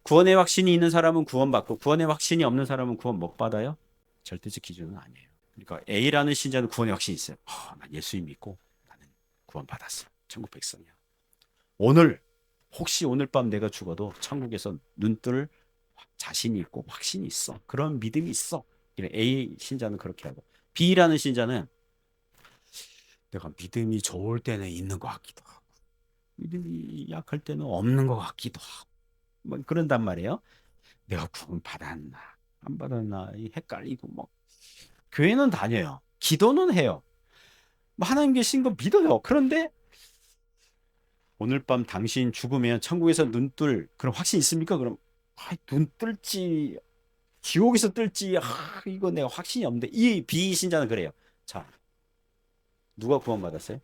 구원의 확신이 있는 사람은 구원받고 구원의 확신이 없는 사람은 구원 못 받아요? 절대적 기준은 아니에요. 그러니까 A라는 신자는 구원의 확신이 있어요. 나 예수님 믿고 나는 구원받았어. 천국 백성이야. 오늘 혹시 오늘 밤 내가 죽어도 천국에서 눈뜰 자신이 있고 확신이 있어. 그런 믿음이 있어. A 신자는 그렇게 하고 B라는 신자는 내가 믿음이 좋을 때는 있는 것 같기도 하고 믿음이 약할 때는 없는 것 같기도 하고 뭐 그런단 말이에요. 내가 구원 받았나 안 받았나 헷갈리고 뭐 교회는 다녀요. 기도는 해요. 뭐 하나님 계신 거 믿어요. 그런데 오늘 밤 당신 죽으면 천국에서 눈뜰 그런 확신 있습니까? 그럼 눈 뜰지 지옥에서 뜰지 이거 내가 확신이 없는데 이 비신자는 그래요. 자, 누가 구원받았어요?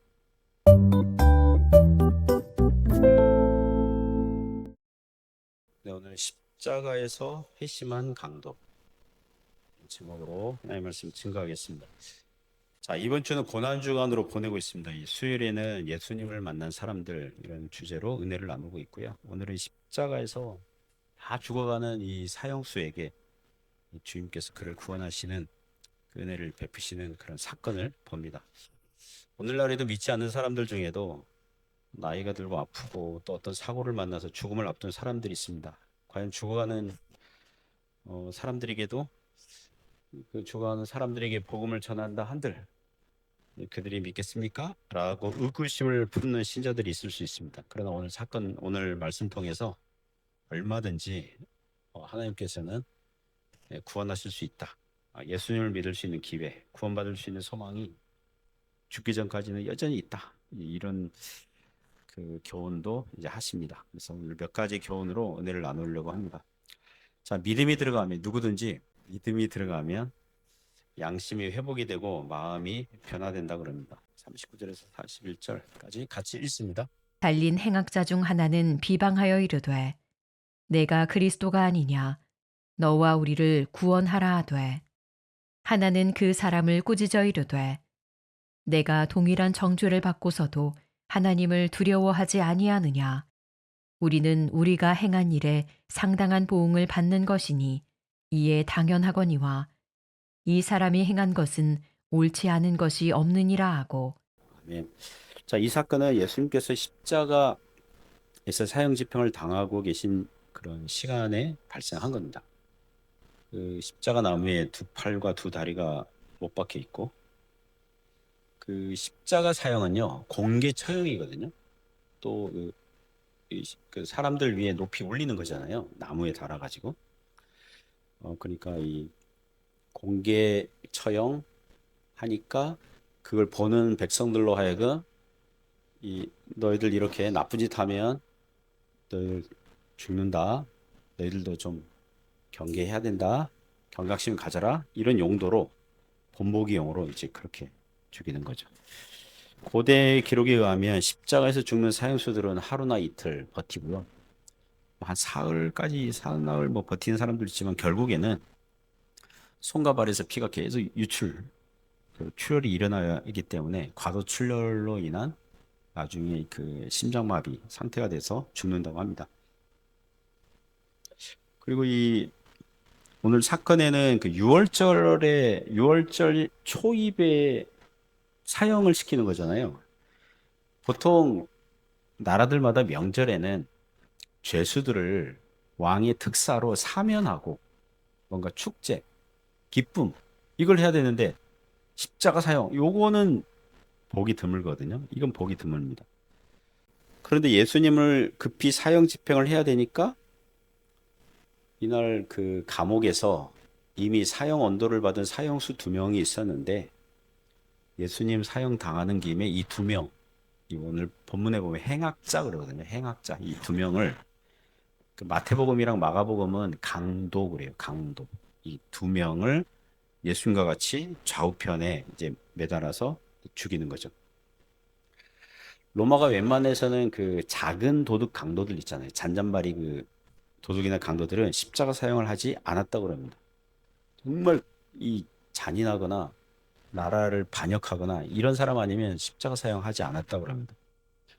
네, 오늘 십자가에서 회심한 강도 제목으로 하나님 말씀 증거하겠습니다. 자, 이번 주는 고난 주간으로 보내고 있습니다. 이 수요일에는 예수님을 만난 사람들 이런 주제로 은혜를 나누고 있고요. 오늘은 십자가에서 다 죽어가는 이 사형수에게 주님께서 그를 구원하시는 그 은혜를 베푸시는 그런 사건을 봅니다. 오늘날에도 믿지 않는 사람들 중에도 나이가 들고 아프고 또 어떤 사고를 만나서 죽음을 앞둔 사람들이 있습니다. 과연 죽어가는 사람들에게도 그 죽어가는 사람들에게 복음을 전한다 한들 그들이 믿겠습니까? 라고 의구심을 품는 신자들이 있을 수 있습니다. 그러나 오늘 사건, 오늘 말씀 통해서 얼마든지 하나님께서는 구원하실 수 있다. 예수님을 믿을 수 있는 기회, 구원받을 수 있는 소망이 죽기 전까지는 여전히 있다. 이런 그 교훈도 이제 하십니다. 그래서 오늘 몇 가지 교훈으로 은혜를 나누려고 합니다. 자, 믿음이 들어가면 누구든지 믿음이 들어가면 양심이 회복이 되고 마음이 변화된다 그럽니다. 39절에서 41절까지 같이 읽습니다. 달린 행악자 중 하나는 비방하여 이르되 내가 그리스도가 아니냐 너와 우리를 구원하라 하되 하나는 그 사람을 꾸짖어 이르되 내가 동일한 정죄를 받고서도 하나님을 두려워하지 아니하느냐 우리는 우리가 행한 일에 상당한 보응을 받는 것이니 이에 당연하거니와 이 사람이 행한 것은 옳지 않은 것이 없느니라 하고 아멘. 자, 이 사건은 예수님께서 십자가에서 사형 집행을 당하고 계신 그런 시간에 발생한 겁니다. 그 십자가 나무에 두 팔과 두 다리가 못 박혀 있고 그 십자가 사형은요 공개 처형이거든요. 또 그 사람들 위에 높이 올리는 거잖아요. 나무에 달아가지고. 그러니까 이 공개 처형 하니까 그걸 보는 백성들로 하여금 너희들 이렇게 나쁜 짓 하면 너희들 죽는다. 너희들도 좀 경계해야 된다. 경각심 가져라. 이런 용도로 본보기용으로 이제 그렇게 죽이는 거죠. 고대 기록에 의하면 십자가에서 죽는 사형수들은 하루나 이틀 버티고요. 한 사흘까지 사나흘 뭐 버티는 사람도 있지만 결국에는 손과 발에서 피가 계속 출혈이 일어나기 때문에 과도 출혈로 인한 나중에 그 심장마비 상태가 돼서 죽는다고 합니다. 그리고 이 오늘 사건에는 그 6월절 초입에 사형을 시키는 거잖아요. 보통 나라들마다 명절에는 죄수들을 왕의 특사로 사면하고 뭔가 축제, 기쁨 이걸 해야 되는데 십자가 사형 요거는 보기 드물거든요. 이건 보기 드뭅니다. 그런데 예수님을 급히 사형 집행을 해야 되니까 이날 그 감옥에서 이미 사형 언도를 받은 사형수 두 명이 있었는데 예수님 사형 당하는 김에 이 두 명, 이 오늘 본문에 보면 행악자 그러거든요. 행악자 이 두 명을 그 마태복음이랑 마가복음은 강도 그래요. 강도 이 두 명을 예수님과 같이 좌우편에 이제 매달아서 죽이는 거죠. 로마가 웬만해서는 그 작은 도둑 강도들 있잖아요. 잔잔바리 그 도둑이나 강도들은 십자가 사용을 하지 않았다고 합니다. 정말 이 잔인하거나 나라를 반역하거나 이런 사람 아니면 십자가 사용하지 않았다고 합니다.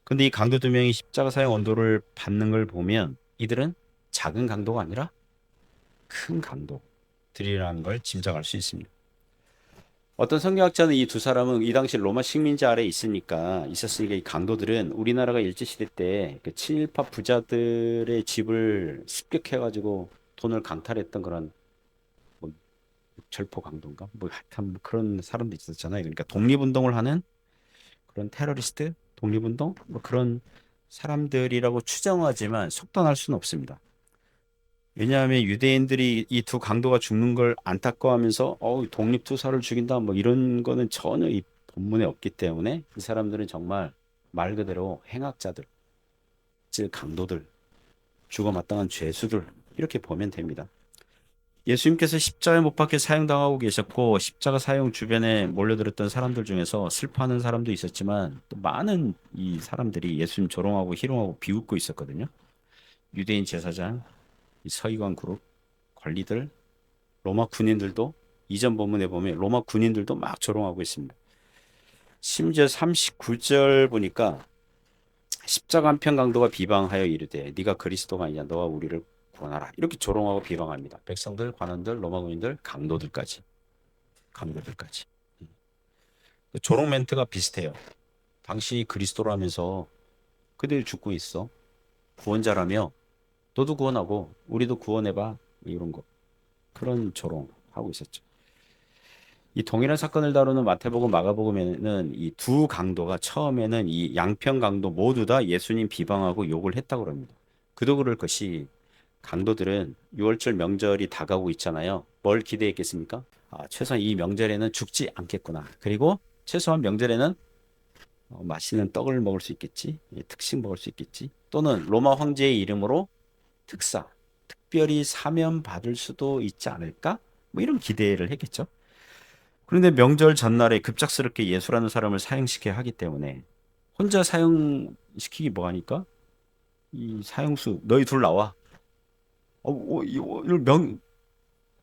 근데 이 강도 두 명이 십자가 사용 언도를 받는 걸 보면 이들은 작은 강도가 아니라 큰 강도들이라는 걸 짐작할 수 있습니다. 어떤 성경학자는 이 두 사람은 이 당시 로마 식민지 아래 있으니까 이 강도들은 우리나라가 일제시대 때 그 친일파 부자들의 집을 습격해가지고 돈을 강탈했던 그런 뭐 절포 강도인가 뭐 하여튼 뭐 그런 사람도 있었잖아요. 그러니까 독립운동을 하는 그런 테러리스트, 독립운동 뭐 그런 사람들이라고 추정하지만 속단할 수는 없습니다. 왜냐하면 유대인들이 이 두 강도가 죽는 걸 안타까워하면서 독립투사를 죽인다 뭐 이런 거는 전혀 이 본문에 없기 때문에 이 사람들은 정말 말 그대로 행악자들, 즉 강도들, 죽어 마땅한 죄수들 이렇게 보면 됩니다. 예수님께서 십자가에 못 박혀 사형당하고 계셨고 십자가 사형 주변에 몰려들었던 사람들 중에서 슬퍼하는 사람도 있었지만 또 많은 이 사람들이 예수님 조롱하고 희롱하고 비웃고 있었거든요. 유대인 제사장, 이 서기관 그룹, 관리들, 로마 군인들도 이전 본문에 보면 로마 군인들도 막 조롱하고 있습니다. 심지어 39절 보니까 십자가 한편 강도가 비방하여 이르되 네가 그리스도가 아니냐 너와 우리를 구원하라 이렇게 조롱하고 비방합니다. 백성들, 관원들, 로마 군인들, 강도들까지. 조롱 멘트가 비슷해요. 당신이 그리스도라면서 그들이 죽고 있어. 구원자라며 너도 구원하고 우리도 구원해봐 이런 거 그런 조롱하고 있었죠. 이 동일한 사건을 다루는 마태복음, 마가복음에는 이 두 강도가 처음에는 이 양편 강도 모두 다 예수님 비방하고 욕을 했다고 합니다. 그도 그럴 것이 강도들은 6월절 명절이 다가오고 있잖아요. 뭘 기대했겠습니까? 최소한 이 명절에는 죽지 않겠구나. 그리고 최소한 명절에는 맛있는 떡을 먹을 수 있겠지. 특식 먹을 수 있겠지. 또는 로마 황제의 이름으로 특사, 특별히 사면 받을 수도 있지 않을까? 뭐 이런 기대를 했겠죠. 그런데 명절 전날에 급작스럽게 예수라는 사람을 사형시켜야 하기 때문에 혼자 사형시키기 뭐하니까 이 사형수 너희 둘 나와. 오늘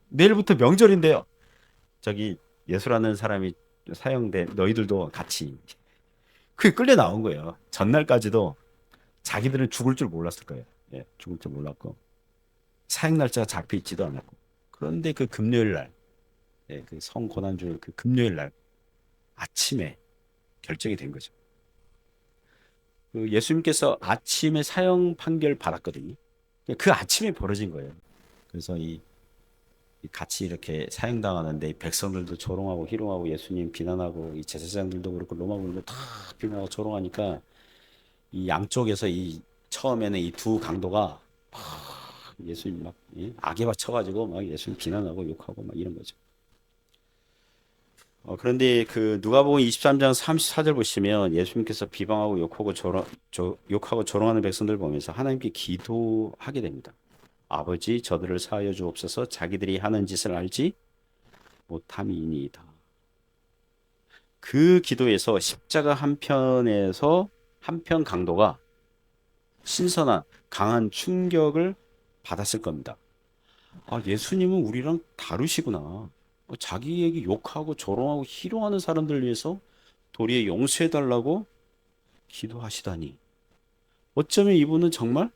내일부터 명절인데요. 저기 예수라는 사람이 사형된 너희들도 같이 그게 끌려 나온 거예요. 전날까지도 자기들은 죽을 줄 몰랐을 거예요. 예, 죽을 줄 몰랐고 사형 날짜가 잡혀 있지도 않았고 그런데 그 금요일 날, 예, 그 성고난주일 그 금요일 날 아침에 결정이 된 거죠. 그 예수님께서 아침에 사형 판결 받았거든요. 그 아침에 벌어진 거예요. 그래서 이 같이 이렇게 사형당하는데 이 백성들도 조롱하고 희롱하고 예수님 비난하고 이 제사장들도 그렇고 로마 군도 다 비난하고 조롱하니까 이 양쪽에서 이 처음에는 이 두 강도가 막 예수님 막 악에 받쳐가지고 막 예수님 비난하고 욕하고 막 이런 거죠. 그런데 그 누가복음 23장 34절 보시면 예수님께서 비방하고 욕하고 조롱하는 백성들 보면서 하나님께 기도하게 됩니다. 아버지 저들을 사하여 주옵소서 자기들이 하는 짓을 알지 못함이니이다. 그 기도에서 십자가 한편에서 한편 강도가 신선한 강한 충격을 받았을 겁니다. 예수님은 우리랑 다르시구나. 자기에게 욕하고 조롱하고 희롱하는 사람들 위해서 도리에 용서해달라고 기도하시다니. 어쩌면 이분은 정말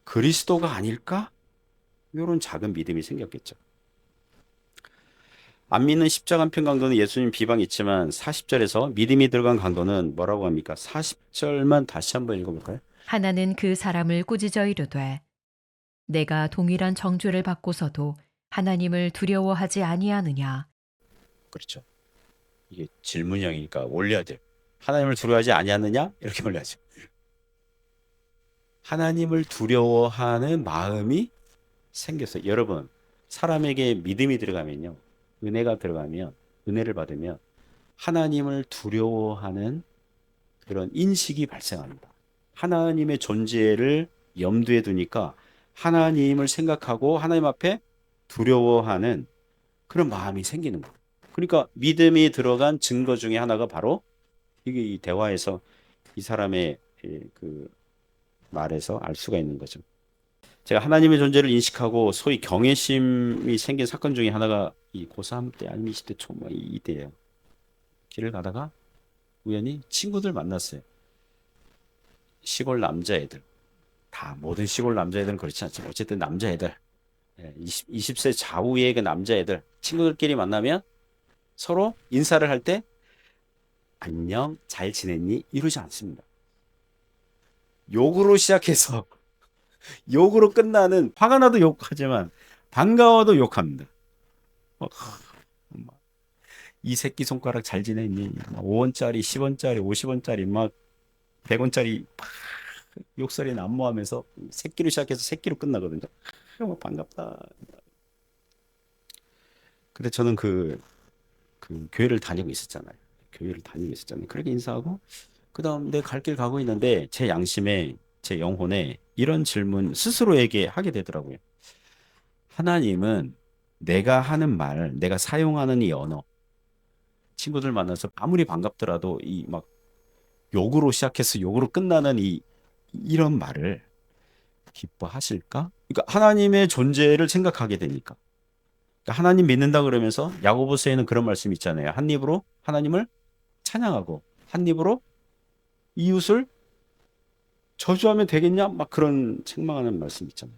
그리스도가 아닐까? 이런 작은 믿음이 생겼겠죠. 안 믿는 십자가 한편 강도는 예수님 비방이 있지만 40절에서 믿음이 들어간 강도는 뭐라고 합니까? 40절만 다시 한번 읽어볼까요? 하나는 그 사람을 꾸짖어 이르되 내가 동일한 정죄를 받고서도 하나님을 두려워하지 아니하느냐. 그렇죠. 이게 질문형이니까 올려야 돼요. 하나님을 두려워하지 아니하느냐? 이렇게 올려야죠. 하나님을 두려워하는 마음이 생겼어요. 여러분, 사람에게 믿음이 들어가면요. 은혜가 들어가면, 은혜를 받으면 하나님을 두려워하는 그런 인식이 발생합니다. 하나님의 존재를 염두에 두니까 하나님을 생각하고 하나님 앞에 두려워하는 그런 마음이 생기는 거예요. 그러니까 믿음이 들어간 증거 중에 하나가 바로 이게 이 대화에서 이 사람의 그 말에서 알 수가 있는 거죠. 제가 하나님의 존재를 인식하고 소위 경외심이 생긴 사건 중에 하나가 이 고3 때 아니면 20대 초 이때예요. 길을 가다가 우연히 친구들 만났어요. 시골 남자애들. 다 모든 시골 남자애들은 그렇지 않지만 어쨌든 남자애들 20세 좌우의 그 남자애들 친구들끼리 만나면 서로 인사를 할 때 안녕 잘 지냈니 이러지 않습니다. 욕으로 시작해서 욕으로 끝나는 화가 나도 욕하지만 반가워도 욕합니다. 막, 이 새끼 손가락 잘 지냈니? 5원짜리, 10원짜리, 50원짜리 막 100원짜리 욕설이 난무하면서 새끼로 시작해서 새끼로 끝나거든요. 반갑다. 근데 저는 그 교회를 다니고 있었잖아요. 교회를 다니고 있었잖아요. 그렇게 인사하고 그다음 내 갈 길 가고 있는데 제 양심에 제 영혼에 이런 질문 스스로에게 하게 되더라고요. 하나님은 내가 하는 말, 내가 사용하는 이 언어, 친구들 만나서 아무리 반갑더라도 이 막 욕으로 시작해서 욕으로 끝나는 이런 말을 기뻐하실까? 그러니까 하나님의 존재를 생각하게 되니까. 그러니까 하나님 믿는다 그러면서 야고보서에는 그런 말씀 있잖아요. 한 입으로 하나님을 찬양하고 한 입으로 이웃을 저주하면 되겠냐? 막 그런 책망하는 말씀 있잖아요.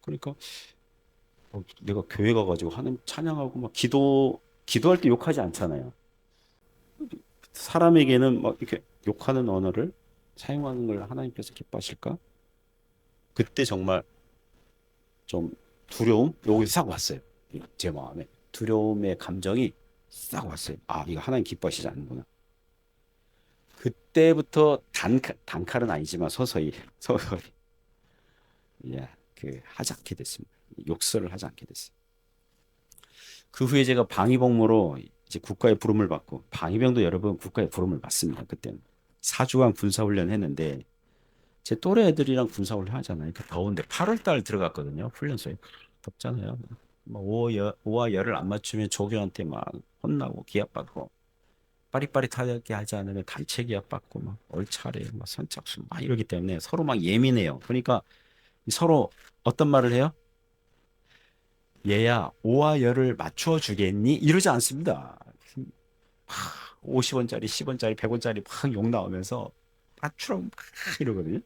그러니까 내가 교회 가가지고 하나님 찬양하고 막 기도할 때 욕하지 않잖아요. 사람에게는 막 이렇게 욕하는 언어를 사용하는 걸 하나님께서 기뻐하실까? 그때 정말 좀 두려움 여기 싹 왔어요. 제 마음에 두려움의 감정이 싹 왔어요. 아, 이거 하나님 기뻐하시지 않는구나. 그때부터 단칼은 아니지만 서서히 예, 하지 않게 됐습니다. 욕설을 하지 않게 됐어요. 그 후에 제가 방위복무로 이제 국가의 부름을 받고 방위병도 여러 번 국가의 부름을 받습니다. 그때는 4주간 군사훈련 했는데 제 또래 애들이랑 군사훈련 하잖아요. 그 더운데 8월 달 들어갔거든요. 훈련소에 덥잖아요. 뭐 오와 열을 안 맞추면 조교한테 막 혼나고 기합받고 빠릿빠릿하게 하지 않으면 단체 기합받고 막 얼차례 막 선착순 막 이러기 때문에 서로 막 예민해요. 그러니까 서로 어떤 말을 해요? 얘야 오와 열을 맞춰 주겠니? 이러지 않습니다. 50원짜리, 10원짜리, 100원짜리 막 욕 나오면서 맞추라고 막 이러거든요.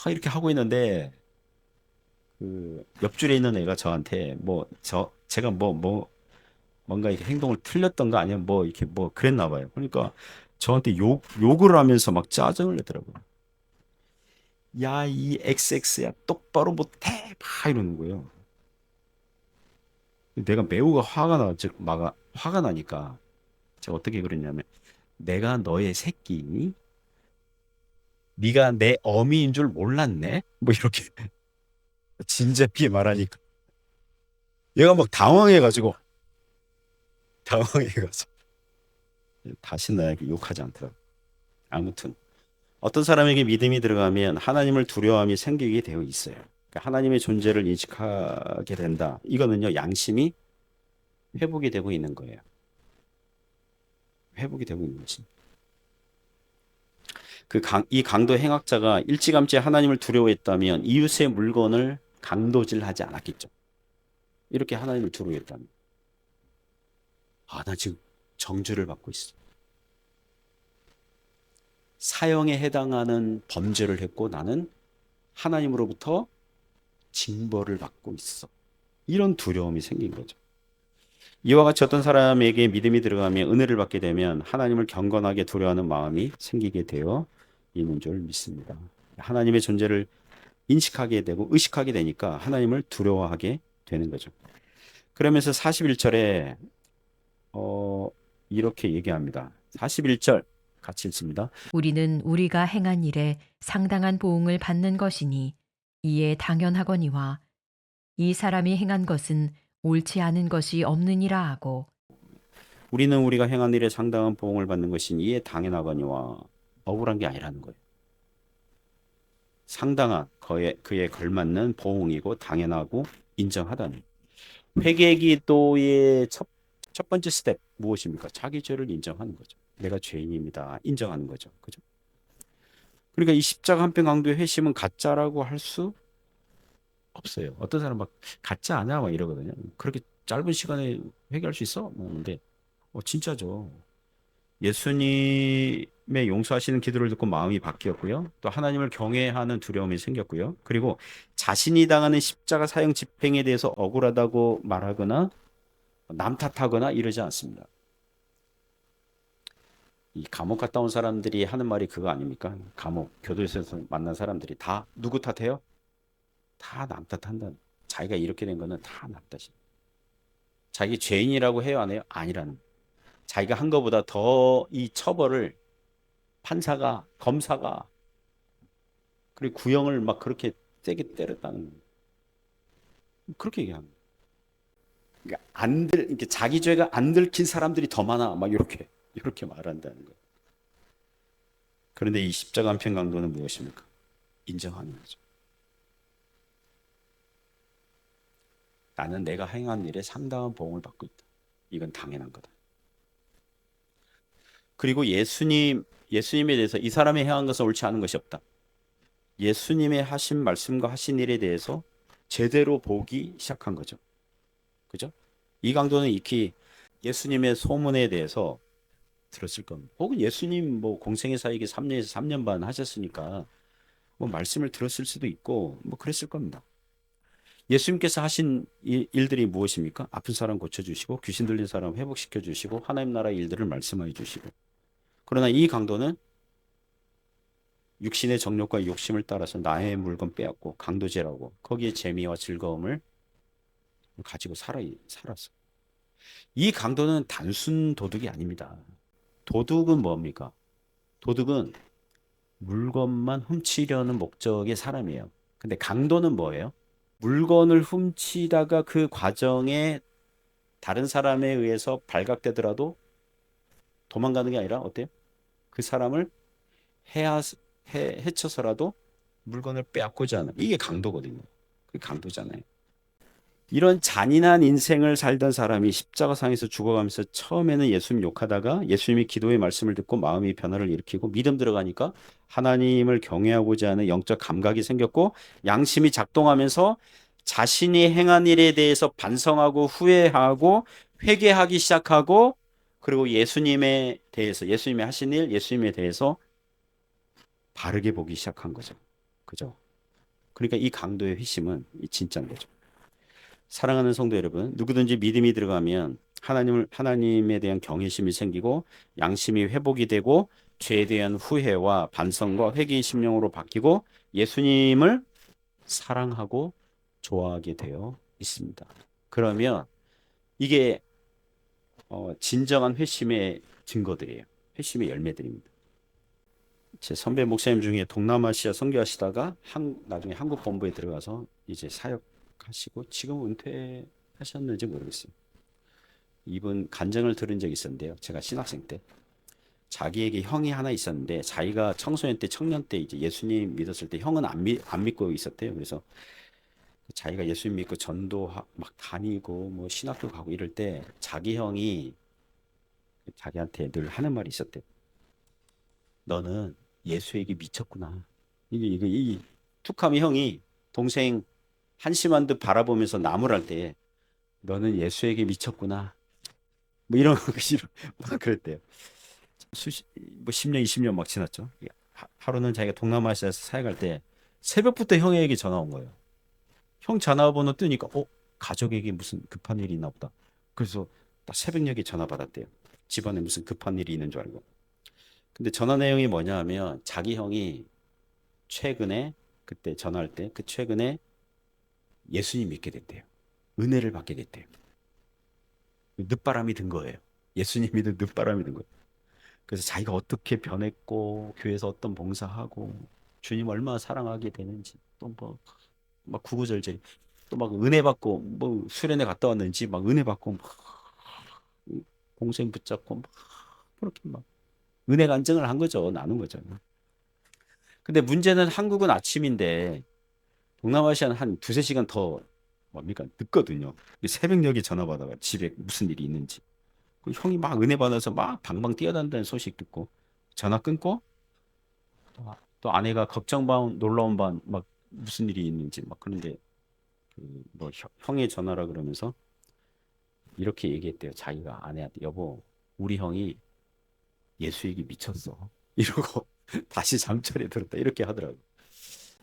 막 이렇게 하고 있는데 그 옆줄에 있는 애가 저한테 제가 뭔가 이렇게 행동을 틀렸던가 아니면 뭐 이렇게 뭐 그랬나 봐요. 그러니까 저한테 욕을 하면서 막 짜증을 내더라고요. 야, 이 XX야 똑바로 못해 막 이러는 거예요. 내가 매우 화가 나니까 제가 어떻게 그랬냐면 내가 너의 새끼니? 네가 내 어미인 줄 몰랐네? 뭐 이렇게 진지하게 말하니까 얘가 막 당황해가지고 다시 나에게 욕하지 않더라고. 아무튼 어떤 사람에게 믿음이 들어가면 하나님을 두려움이 생기게 되어 있어요. 그러니까 하나님의 존재를 인식하게 된다. 이거는요 양심이 회복이 되고 있는 거예요. 회복이 되고 있는 것이. 이 강도 행악자가 일찌감치 하나님을 두려워했다면 이웃의 물건을 강도질하지 않았겠죠. 이렇게 하나님을 두려워했다면 나 지금 정죄를 받고 있어. 사형에 해당하는 범죄를 했고 나는 하나님으로부터 징벌을 받고 있어. 이런 두려움이 생긴 거죠. 이와 같이 어떤 사람에게 믿음이 들어가면 은혜를 받게 되면 하나님을 경건하게 두려워하는 마음이 생기게 되어 있는 줄 믿습니다. 하나님의 존재를 인식하게 되고 의식하게 되니까 하나님을 두려워하게 되는 거죠. 그러면서 41절에 이렇게 얘기합니다. 41절 같이 읽습니다. 우리는 우리가 행한 일에 상당한 보응을 받는 것이니 이에 당연하거니와 이 사람이 행한 것은 옳지 않은 것이 없느니라 하고 우리는 우리가 행한 일에 상당한 보응을 받는 것이니 이에 당연하거니와 억울한 게 아니라는 거예요. 상당한 그에 걸맞는 보응이고 당연하고 인정하다니. 회개기도의 첫 번째 스텝 무엇입니까? 자기 죄를 인정하는 거죠. 내가 죄인입니다. 인정하는 거죠. 그죠? 그러니까 이 십자가 한 편 강도의 회심은 가짜라고 할 수 없어요. 어떤 사람 막 가짜 아니야 막 이러거든요. 그렇게 짧은 시간에 회개할 수 있어? 뭐 근데 진짜죠. 예수님 용서하시는 기도를 듣고 마음이 바뀌었고요. 또 하나님을 경외하는 두려움이 생겼고요. 그리고 자신이 당하는 십자가 사형 집행에 대해서 억울하다고 말하거나 남 탓하거나 이러지 않습니다. 이 감옥 갔다 온 사람들이 하는 말이 그거 아닙니까? 감옥, 교도소에서 만난 사람들이 다 누구 탓해요? 다 남 탓한다. 자기가 이렇게 된 거는 다 남 탓이야. 자기 죄인이라고 해요, 안 해요? 아니라는. 자기가 한 것보다 더 이 처벌을 판사가, 검사가, 그리고 구형을 막 그렇게 세게 때렸다는 거예요. 그렇게 얘기하는 거예요. 그러니까 이렇게 자기 죄가 안 들킨 사람들이 더 많아. 막 이렇게 말한다는 거예요. 그런데 이 십자가 한편 강도는 무엇입니까? 인정하는 거죠. 나는 내가 행한 일에 상당한 보응을 받고 있다. 이건 당연한 거다. 그리고 예수님에 대해서 이 사람이 행한 것은 옳지 않은 것이 없다. 예수님의 하신 말씀과 하신 일에 대해서 제대로 보기 시작한 거죠. 그죠? 이 강도는 익히 예수님의 소문에 대해서 들었을 겁니다. 혹은 예수님 뭐 공생의 사역이 3년에서 3년 반 하셨으니까 뭐 말씀을 들었을 수도 있고 뭐 그랬을 겁니다. 예수님께서 하신 일들이 무엇입니까? 아픈 사람 고쳐주시고 귀신 들린 사람 회복시켜 주시고 하나님 나라의 일들을 말씀해 주시고. 그러나 이 강도는 육신의 정욕과 욕심을 따라서 나의 물건 빼앗고 강도질하고 거기에 재미와 즐거움을 가지고 살았어. 이 강도는 단순 도둑이 아닙니다. 도둑은 뭡니까? 도둑은 물건만 훔치려는 목적의 사람이에요. 근데 강도는 뭐예요? 물건을 훔치다가 그 과정에 다른 사람에 의해서 발각되더라도 도망가는 게 아니라 어때요? 그 사람을 해쳐서라도 물건을 빼앗고자 하는 이게 강도거든요. 그게 강도잖아요. 이런 잔인한 인생을 살던 사람이 십자가상에서 죽어가면서 처음에는 예수님 욕하다가 예수님이 기도의 말씀을 듣고 마음이 변화를 일으키고 믿음 들어가니까 하나님을 경외하고자 하는 영적 감각이 생겼고 양심이 작동하면서 자신이 행한 일에 대해서 반성하고 후회하고 회개하기 시작하고 그리고 예수님에 대해서 예수님이 하신 일, 예수님에 대해서 바르게 보기 시작한 거죠. 그죠? 그러니까 이 강도의 회심은 진짜인 거죠. 사랑하는 성도 여러분, 누구든지 믿음이 들어가면 하나님에 대한 경외심이 생기고 양심이 회복이 되고 죄에 대한 후회와 반성과 회개의 심령으로 바뀌고 예수님을 사랑하고 좋아하게 되어 있습니다. 그러면 이게 진정한 회심의 증거들이에요. 회심의 열매들입니다. 제 선배 목사님 중에 동남아시아 선교하시다가 나중에 한국 본부에 들어가서 이제 사역하시고 지금 은퇴하셨는지 모르겠어요. 이분 간증을 들은 적이 있었는데요. 제가 신학생 때 자기에게 형이 하나 있었는데 자기가 청소년 때 청년 때 이제 예수님 믿었을 때 형은 안 믿고 있었대요. 그래서 자기가 예수님 믿고 전도 막 다니고 뭐 신학교 가고 이럴 때 자기 형이 자기한테 늘 하는 말이 있었대요. 너는 예수에게 미쳤구나. 이 툭하면 형이 동생 한심한 듯 바라보면서 나무랄 때 너는 예수에게 미쳤구나. 뭐 이런 거 싫어. 막 그랬대요. 뭐 10년, 20년 막 지났죠. 하루는 자기가 동남아시아에서 사역할 때 새벽부터 형에게 전화 온 거예요. 형 전화번호 뜨니까 가족에게 무슨 급한 일이 있나 보다. 그래서 딱 새벽녘에 전화 받았대요. 집안에 무슨 급한 일이 있는 줄 알고. 근데 전화 내용이 뭐냐 하면 자기 형이 최근에 그때 전화할 때 그 최근에 예수님 믿게 됐대요. 은혜를 받게 됐대요. 늦바람이 든 거예요. 예수님 믿은 늦바람이 든 거예요. 그래서 자기가 어떻게 변했고 교회에서 어떤 봉사하고 주님 얼마나 사랑하게 되는지 또 뭐 막 구구절절 또 막 은혜 받고 뭐 수련회 갔다 왔는지 막 은혜 받고 막 동생 붙잡고 막 그렇게 막 은혜 간증을 한 거죠. 나눈 거죠. 근데 문제는 한국은 아침인데 동남아시아는 한 두세 시간 더 뭡니까? 늦거든요. 새벽녘에 전화 받아가 집에 무슨 일이 있는지. 그 형이 막 은혜 받아서 막 방방 뛰어단다는 소식 듣고 전화 끊고 또 아내가 걱정 반 놀라운 반 막 무슨 일이 있는지 막 그런데 그뭐 형의 전화라 그러면서 이렇게 얘기했대요. 자기가 아내한테 여보 우리 형이 예수에게 미쳤어. 이러고 다시 잠자리에 들었다. 이렇게 하더라고요.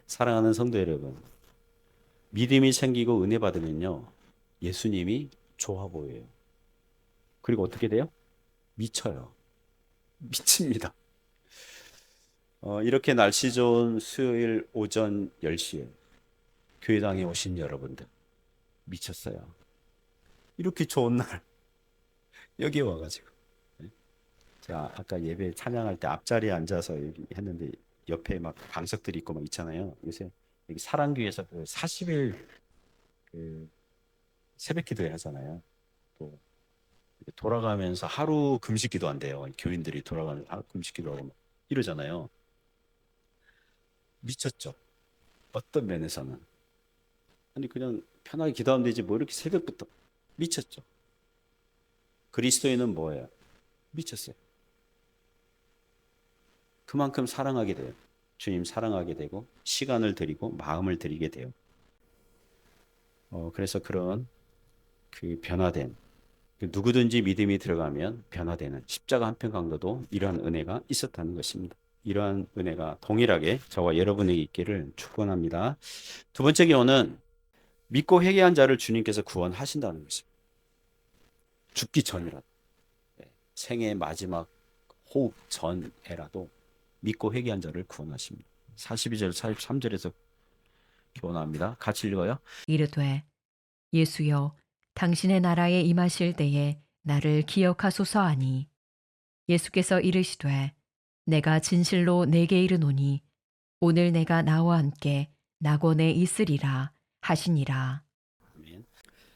사랑하는 성도 여러분, 믿음이 생기고 은혜 받으면요, 예수님이 좋아 보여요. 그리고 어떻게 돼요? 미쳐요. 미칩니다. 이렇게 날씨 좋은 수요일 오전 10시에 교회당에 오신 여러분들, 미쳤어요. 이렇게 좋은 날, 여기 와가지고. 네. 제가 아까 예배 찬양할 때 앞자리에 앉아서 했는데, 옆에 막 방석들이 있고 막 있잖아요. 요새 여기 사랑교회에서 그 40일 그 새벽 기도회 하잖아요. 또 돌아가면서 하루 금식 기도 한대요. 교인들이 돌아가면서 하루 금식 기도하고 막 이러잖아요. 미쳤죠. 어떤 면에서는. 아니 그냥 편하게 기도하면 되지 뭐 이렇게 새벽부터 미쳤죠. 그리스도인은 뭐예요? 미쳤어요. 그만큼 사랑하게 돼요. 주님 사랑하게 되고 시간을 드리고 마음을 드리게 돼요. 그래서 그런 그 변화된 그 누구든지 믿음이 들어가면 변화되는 십자가 한편 강도도 이러한 은혜가 있었다는 것입니다. 이러한 은혜가 동일하게 저와 여러분에게 있기를 축원합니다. 두 번째 경우는 믿고 회개한 자를 주님께서 구원하신다는 것입니다. 죽기 전이라도 생애 마지막 호흡 전에라도 믿고 회개한 자를 구원하십니다. 42절 43절에서 교훈합니다. 같이 읽어요. 이르되 예수여 당신의 나라에 임하실 때에 나를 기억하소서 하니 예수께서 이르시되 내가 진실로 내게 이르노니 오늘 내가 나와 함께 낙원에 있으리라 하시니라. 아멘.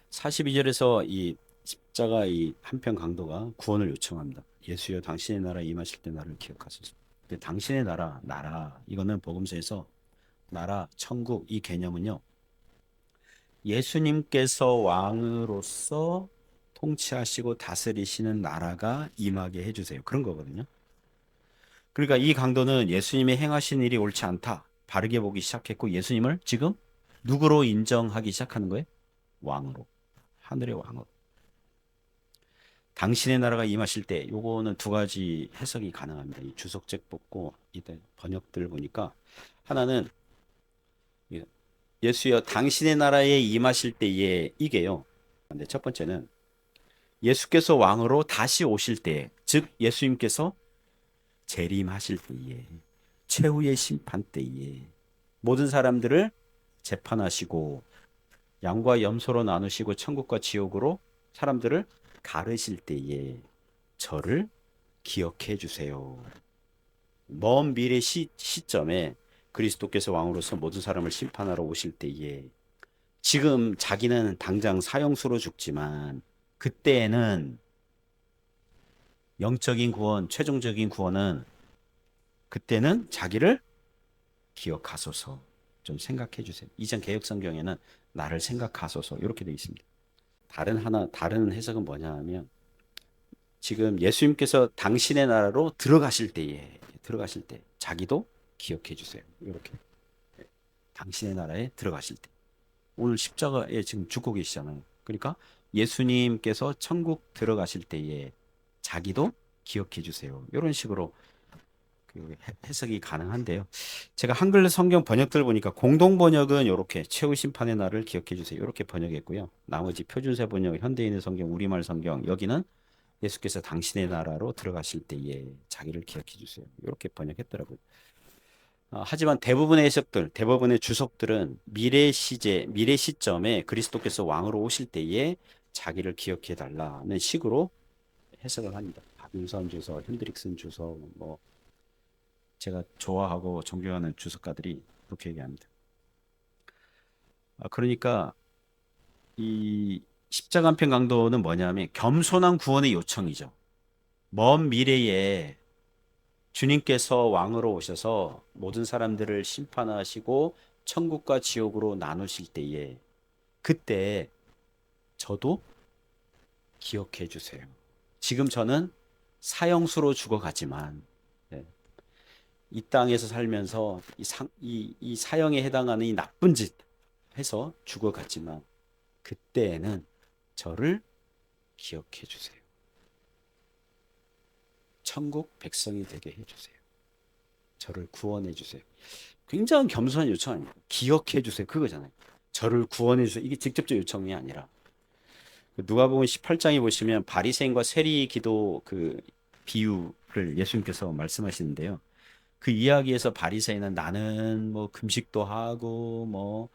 42절에서 이 십자가 이 한편 강도가 구원을 요청합니다. 예수여 당신의 나라에 임하실 때 나를 기억하소서. 근데 당신의 나라 이거는 복음서에서 나라, 천국 이 개념은요. 예수님께서 왕으로서 통치하시고 다스리시는 나라가 임하게 해주세요. 그런 거거든요. 그러니까 이 강도는 예수님이 행하신 일이 옳지 않다. 바르게 보기 시작했고 예수님을 지금 누구로 인정하기 시작하는 거예요? 왕으로. 하늘의 왕으로. 당신의 나라가 임하실 때 요거는 두 가지 해석이 가능합니다. 이 주석책 뽑고 이때 번역들 보니까 하나는 예수여 당신의 나라에 임하실 때에 이게요. 근데 첫 번째는 예수께서 왕으로 다시 오실 때, 즉 예수님께서 재림하실 때에, 최후의 심판 때에 모든 사람들을 재판하시고 양과 염소로 나누시고 천국과 지옥으로 사람들을 가르실 때에 저를 기억해 주세요. 먼 미래 시점에 그리스도께서 왕으로서 모든 사람을 심판하러 오실 때에 지금 자기는 당장 사형수로 죽지만 그때에는 영적인 구원, 최종적인 구원은 그때는 자기를 기억하소서. 좀 생각해 주세요. 이전 개혁 성경에는 나를 생각하소서 이렇게 되어 있습니다. 다른 해석은 뭐냐 하면 지금 예수님께서 당신의 나라로 들어가실 때 자기도 기억해 주세요. 이렇게 당신의 나라에 들어가실 때 오늘 십자가에 지금 죽고 계시잖아요. 그러니까 예수님께서 천국 들어가실 때에 자기도 기억해 주세요. 이런 식으로 그 해석이 가능한데요. 제가 한글 성경 번역들 보니까 공동 번역은 이렇게 최후 심판의 날을 기억해 주세요. 이렇게 번역했고요. 나머지 표준세 번역, 현대인의 성경, 우리말 성경 여기는 예수께서 당신의 나라로 들어가실 때에 자기를 기억해 주세요. 이렇게 번역했더라고요. 하지만 대부분의 해석들, 대부분의 주석들은 미래 시점에 그리스도께서 왕으로 오실 때에 자기를 기억해 달라는 식으로 해석을 합니다. 박윤선 주석, 핸드릭슨 주석, 뭐 제가 좋아하고 존경하는 주석가들이 그렇게 얘기합니다. 그러니까 이 십자가 한편 강도는 뭐냐면 겸손한 구원의 요청이죠. 먼 미래에 주님께서 왕으로 오셔서 모든 사람들을 심판하시고 천국과 지옥으로 나누실 때에 그때 저도 기억해 주세요. 지금 저는 사형수로 죽어가지만 이 땅에서 살면서 이 사형에 해당하는 이 나쁜 짓 해서 죽어갔지만 그때에는 저를 기억해 주세요. 천국 백성이 되게 해주세요. 저를 구원해 주세요. 굉장히 겸손한 요청 아니에요. 기억해 주세요. 그거잖아요. 저를 구원해 주세요. 이게 직접적 요청이 아니라 누가복음 18장에 보시면 바리새인과 세리 기도 그 비유를 예수님께서 말씀하시는데요. 그 이야기에서 바리새인은 나는 뭐 금식도 하고 뭐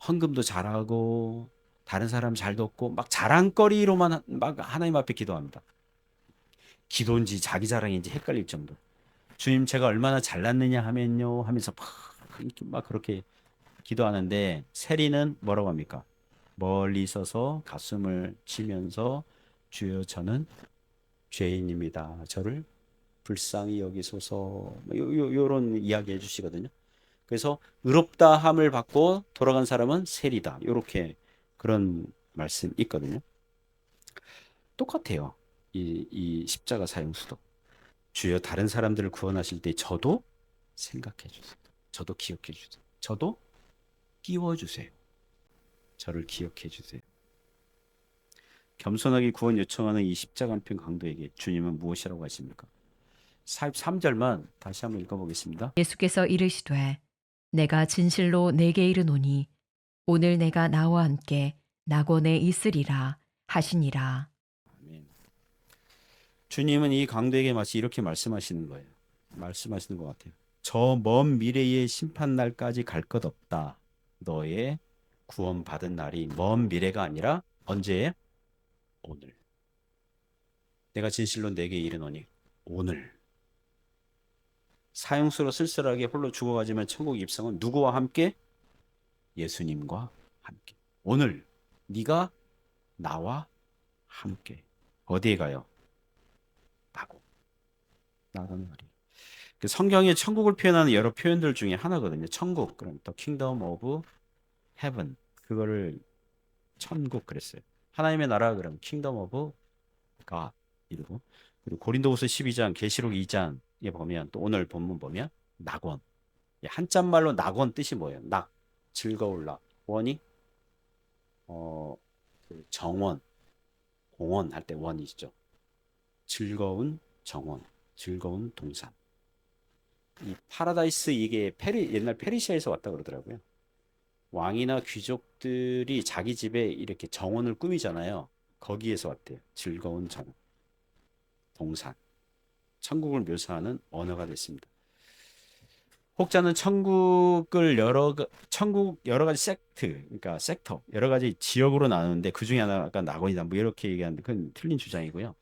헌금도 잘하고 다른 사람 잘 돕고 막 자랑거리로만 막 하나님 앞에 기도합니다. 기도인지 자기 자랑인지 헷갈릴 정도. 주님 제가 얼마나 잘났느냐 하면요 하면서 막 그렇게 기도하는데 세리는 뭐라고 합니까? 멀리 서서 가슴을 치면서 주여 저는 죄인입니다. 저를 불쌍히 여기소서. 요런 이야기 해주시거든요. 그래서 의롭다함을 받고 돌아간 사람은 세리다. 요렇게 그런 말씀 있거든요. 똑같아요. 이 십자가 사형수도. 주여 다른 사람들을 구원하실 때 저도 생각해 주세요. 저도 기억해 주세요. 저도 끼워 주세요. 저를 기억해 주세요. 겸손하게 구원 요청하는 이 십자가 한편 강도에게 주님은 무엇이라고 하십니까? 43절만 다시 한번 읽어보겠습니다. 예수께서 이르시되 내가 진실로 내게 이르노니 오늘 내가 나와 함께 낙원에 있으리라 하시니라. 아멘. 주님은 이 강도에게 마치 이렇게 말씀하시는 거예요. 말씀하시는 것 같아요. 저 먼 미래의 심판 날까지 갈 것 없다. 너의 구원받은 날이 먼 미래가 아니라 언제예요? 오늘. 내가 진실로 내게 이르노니 오늘. 사형수로 쓸쓸하게 홀로 죽어가지만 천국 입성은 누구와 함께? 예수님과 함께. 오늘 네가 나와 함께. 어디에 가요? 나고. 나가는 말이에요. 그 성경에 천국을 표현하는 여러 표현들 중에 하나거든요. 천국, 그럼 또 Kingdom of Heaven. 그거를 천국 그랬어요. 하나님의 나라 그럼 Kingdom of God 이러고. 그리고 고린도후서 12장, 계시록 2장에 보면 또 오늘 본문 보면 낙원. 한자말로 낙원 뜻이 뭐예요? 낙, 즐거울 낙. 원이 그 정원, 공원 할 때 원이시죠. 즐거운 정원, 즐거운 동산. 이 파라다이스 이게 옛날 페르시아에서 왔다 그러더라고요. 왕이나 귀족들이 자기 집에 이렇게 정원을 꾸미잖아요. 거기에서 왔대요. 즐거운 정원, 동산. 천국을 묘사하는 언어가 됐습니다. 혹자는 천국 여러 가지 섹트, 그러니까 섹터, 여러 가지 지역으로 나누는데 그 중에 하나가 낙원이다. 뭐 이렇게 얘기하는데 그건 틀린 주장이고요.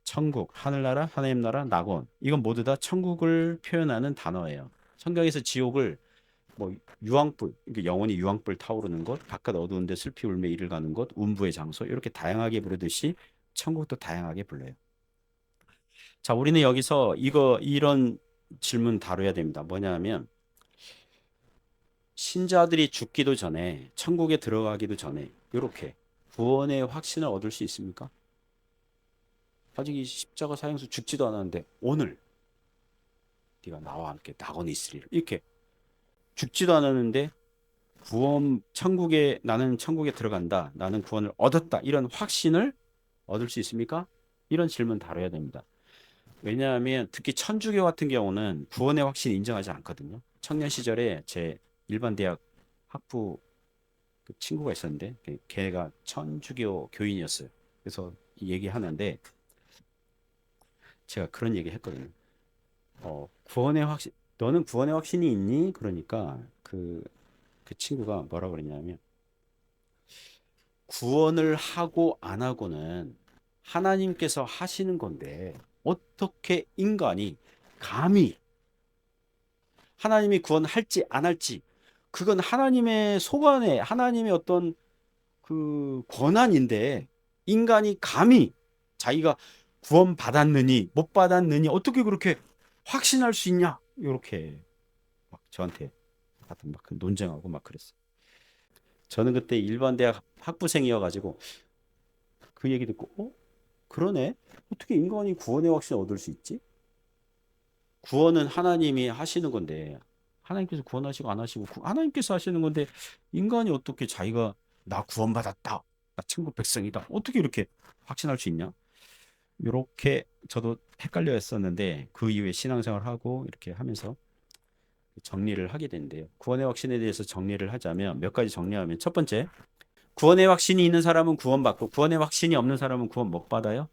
천국, 하늘나라, 하나님 나라, 낙원. 이건 모두 다 천국을 표현하는 단어예요. 성경에서 지옥을 뭐 유황불, 그러니까 영원히 유황불 타오르는 곳, 바깥 어두운데 슬피 울며 이를 가는 곳, 운부의 장소 이렇게 다양하게 부르듯이 천국도 다양하게 불러요. 자, 우리는 여기서 이런 질문 다뤄야 됩니다. 뭐냐면 신자들이 죽기도 전에 천국에 들어가기도 전에 이렇게 구원의 확신을 얻을 수 있습니까? 아직 이 십자가 사형수 죽지도 않았는데 오늘 네가 나와 함께 낙원에 있으리라 이렇게 죽지도 않았는데 나는 천국에 들어간다. 나는 구원을 얻었다. 이런 확신을 얻을 수 있습니까? 이런 질문 다뤄야 됩니다. 왜냐하면 특히 천주교 같은 경우는 구원의 확신 인정하지 않거든요. 청년 시절에 제 일반 대학 학부 그 친구가 있었는데 걔가 천주교 교인이었어요. 그래서 얘기하는데 제가 그런 얘기 했거든요. 너는 구원의 확신이 있니? 그러니까 그 친구가 뭐라 그랬냐면 구원을 하고 안 하고는 하나님께서 하시는 건데 어떻게 인간이 감히 하나님이 구원할지 안 할지 그건 하나님의 소관에 하나님의 어떤 그 권한인데 인간이 감히 자기가 구원받았느니 못 받았느니 어떻게 그렇게 확신할 수 있냐 이렇게 막 저한테 하여튼 막 논쟁하고 막 그랬어요. 저는 그때 일반 대학 학부생이어가지고 그 얘기 듣고 그러네 어떻게 인간이 구원의 확신을 얻을 수 있지? 구원은 하나님이 하시는 건데 하나님께서 구원하시고 안 하시고 하나님께서 하시는 건데 인간이 어떻게 자기가 나 구원받았다 나 천국 백성이다 어떻게 이렇게 확신할 수 있냐? 이렇게 저도 헷갈려 했었는데 그 이후에 신앙생활하고 이렇게 하면서 정리를 하게 되는데요. 구원의 확신에 대해서 정리를 하자면 몇 가지 정리하면 첫 번째, 구원의 확신이 있는 사람은 구원받고 구원의 확신이 없는 사람은 구원 못 받아요?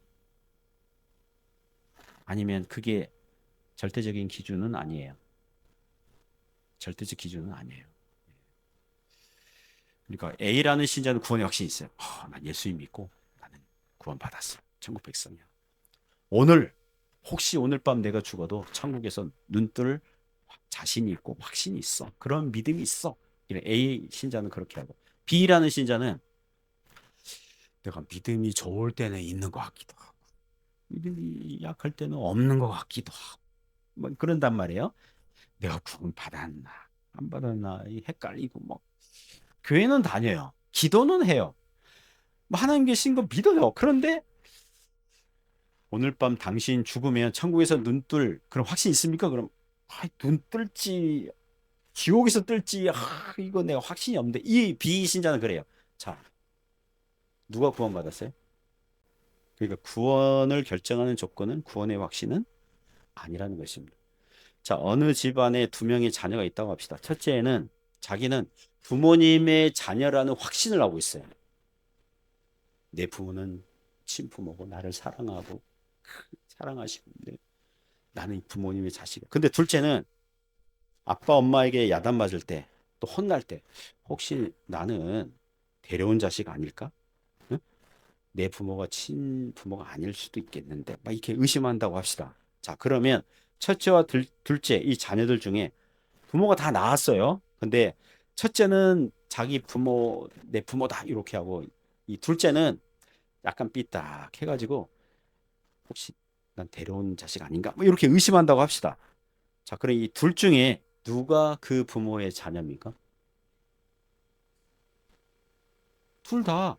아니면 그게 절대적인 기준은 아니에요. 절대적 기준은 아니에요. 그러니까 A라는 신자는 구원의 확신이 있어요. 난 예수님 믿고 나는 구원받았어. 천국 백성이야. 오늘 혹시 오늘 밤 내가 죽어도 천국에서 눈뜰 자신이 있고 확신이 있어. 그런 믿음이 있어. A 신자는 그렇게 하고 B라는 신자는 내가 믿음이 좋을 때는 있는 것 같기도 하고 믿음이 약할 때는 없는 것 같기도 하고 뭐 그런단 말이에요. 내가 구원 받았나 안 받았나 헷갈리고 뭐 교회는 다녀요. 기도는 해요. 뭐 하나님 계신 거 믿어요. 그런데 오늘 밤 당신 죽으면 천국에서 눈뜰 그런 확신 있습니까? 그럼 눈 뜰지 지옥에서 뜰지 이거 내가 확신이 없는데 이 비신자는 그래요. 자, 누가 구원받았어요? 그러니까 구원을 결정하는 조건은 구원의 확신은 아니라는 것입니다. 자, 어느 집안에 두 명의 자녀가 있다고 합시다. 첫째는 자기는 부모님의 자녀라는 확신을 하고 있어요. 내 부모는 친부모고 나를 사랑하고 사랑하시는데 나는 부모님의 자식이야. 근데 둘째는 아빠 엄마에게 야단 맞을 때 또 혼날 때 혹시 나는 데려온 자식 아닐까? 응? 내 부모가 친부모가 아닐 수도 있겠는데 막 이렇게 의심한다고 합시다. 자, 그러면 첫째와 둘째 이 자녀들 중에 부모가 다 나았어요. 근데 첫째는 자기 부모 내 부모다 이렇게 하고 이 둘째는 약간 삐딱 해가지고 혹시 난 데려온 자식 아닌가? 뭐 이렇게 의심한다고 합시다. 자, 그럼 이 둘 중에 누가 그 부모의 자녀입니까? 둘 다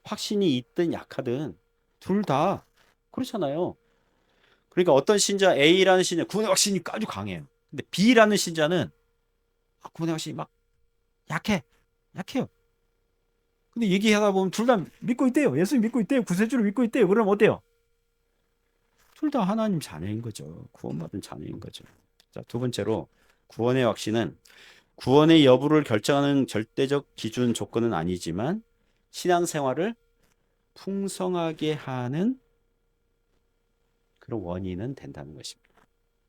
확신이 있든 약하든 둘 다 그렇잖아요. 그러니까 어떤 신자 A라는 신자 구원의 확신이 아주 강해요. 근데 B라는 신자는 구원의 확신이 막 약해. 약해요. 근데 얘기하다 보면 둘 다 믿고 있대요. 예수 믿고 있대요. 구세주를 믿고 있대요. 그럼 어때요? 둘 다 하나님 자녀인 거죠. 구원받은 자녀인 거죠. 자, 두 번째로 구원의 확신은 구원의 여부를 결정하는 절대적 기준 조건은 아니지만 신앙생활을 풍성하게 하는 그런 원인은 된다는 것입니다.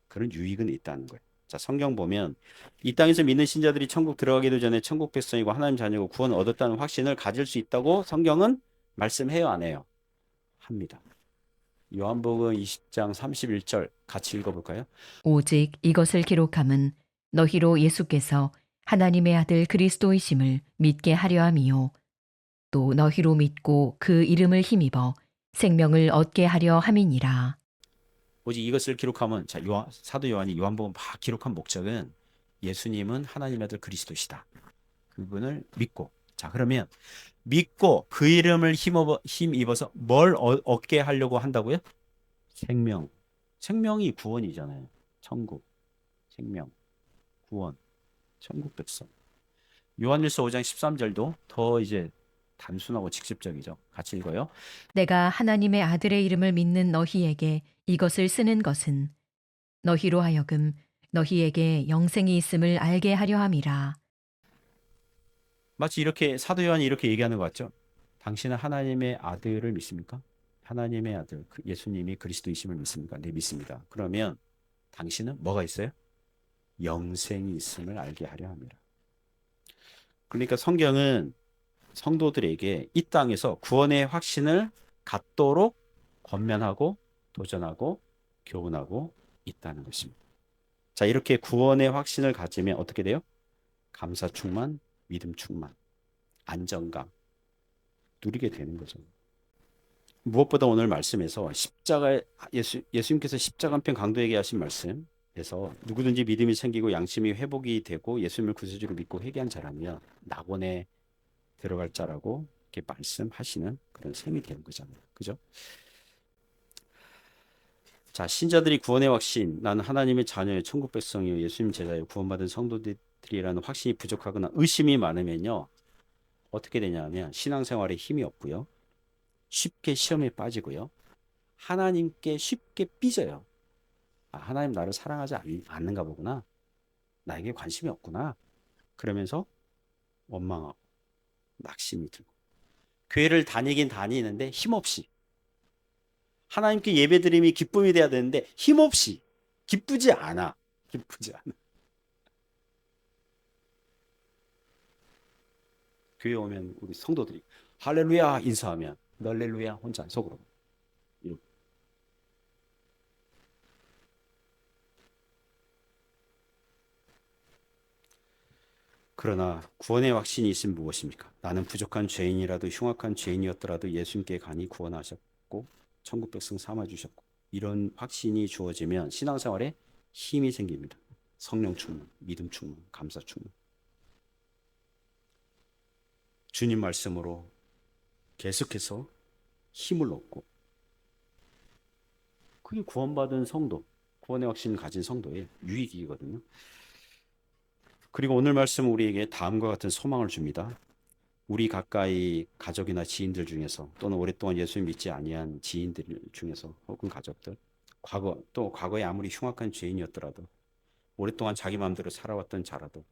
그런 유익은 있다는 거예요. 자, 성경 보면 이 땅에서 믿는 신자들이 천국 들어가기도 전에 천국 백성이고 하나님 자녀고 구원을 얻었다는 확신을 가질 수 있다고 성경은 말씀해요, 안 해요? 합니다. 요한복음 20장 31절 같이 읽어볼까요? 오직 이것을 기록함은 너희로 예수께서 하나님의 아들 그리스도이심을 믿게 하려 함이요. 또 너희로 믿고 그 이름을 힘입어 생명을 얻게 하려 함이니라. 오직 이것을 기록하면 자, 사도 요한이 요한복음 막 기록한 목적은 예수님은 하나님의 아들 그리스도시다. 그분을 믿고 자, 그러면 믿고 그 이름을 힘입어서 뭘 얻게 하려고 한다고요? 생명. 생명이 구원이잖아요. 천국, 생명, 구원, 천국 백성. 요한일서 5장 13절도 더 이제 단순하고 직접적이죠. 같이 읽어요. 내가 하나님의 아들의 이름을 믿는 너희에게 이것을 쓰는 것은 너희로 하여금 너희에게 영생이 있음을 알게 하려 함이라. 마치 이렇게 사도 요한이 이렇게 얘기하는 것 같죠. 당신은 하나님의 아들을 믿습니까? 하나님의 아들 예수님이 그리스도이심을 믿습니까? 네, 믿습니다. 그러면 당신은 뭐가 있어요? 영생이 있음을 알게 하려 합니다. 그러니까 성경은 성도들에게 이 땅에서 구원의 확신을 갖도록 권면하고 도전하고 교훈하고 있다는 것입니다. 자, 이렇게 구원의 확신을 가지면 어떻게 돼요? 감사 충만, 믿음 충만, 안정감 누리게 되는 거죠. 무엇보다 오늘 말씀에서 예수님께서 십자가 한 편 강도에게 하신 말씀에서 누구든지 믿음이 생기고 양심이 회복이 되고 예수님을 구세주로 믿고 회개한 자라면 낙원에 들어갈 자라고 이렇게 말씀하시는 그런 셈이 되는 거잖아요. 그죠? 자, 신자들이 구원의 확신, 나는 하나님의 자녀의 천국 백성이요 예수님 제자요 구원받은 성도들이라는 확신이 부족하거나 의심이 많으면요. 어떻게 되냐면 신앙생활에 힘이 없고요. 쉽게 시험에 빠지고요. 하나님께 쉽게 삐져요. 아, 하나님 나를 사랑하지 않는가 보구나. 나에게 관심이 없구나. 그러면서 원망하고 낙심이 들고. 교회를 다니긴 다니는데 힘없이. 하나님께 예배드림이 기쁨이 돼야 되는데 힘없이. 기쁘지 않아. 기쁘지 않아. 교회 오면 우리 성도들이 할렐루야 인사하면 널렐루야 혼자 속으로. 이렇게. 그러나 구원의 확신이 있으면 무엇입니까? 나는 부족한 죄인이라도 흉악한 죄인이었더라도 예수님께 가니 구원하셨고 천국 백성 삼아 주셨고 이런 확신이 주어지면 신앙생활에 힘이 생깁니다. 성령 충만, 믿음 충만, 감사 충만. 주님 말씀으로 계속해서 힘을 얻고 그게 구원받은 성도, 구원의 확신을 가진 성도의 유익이거든요. 그리고 오늘 말씀은 우리에게 다음과 같은 소망을 줍니다. 우리 가까이 가족이나 지인들 중에서 또는 오랫동안 예수를 믿지 아니한 지인들 중에서 혹은 가족들 또 과거에 아무리 흉악한 죄인이었더라도 오랫동안 자기 마음대로 살아왔던 자라도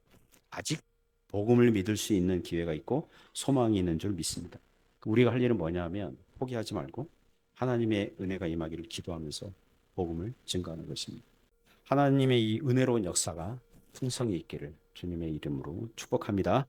아직 복음을 믿을 수 있는 기회가 있고 소망이 있는 줄 믿습니다. 우리가 할 일은 뭐냐면 포기하지 말고 하나님의 은혜가 임하기를 기도하면서 복음을 증거하는 것입니다. 하나님의 이 은혜로운 역사가 풍성히 있기를 주님의 이름으로 축복합니다.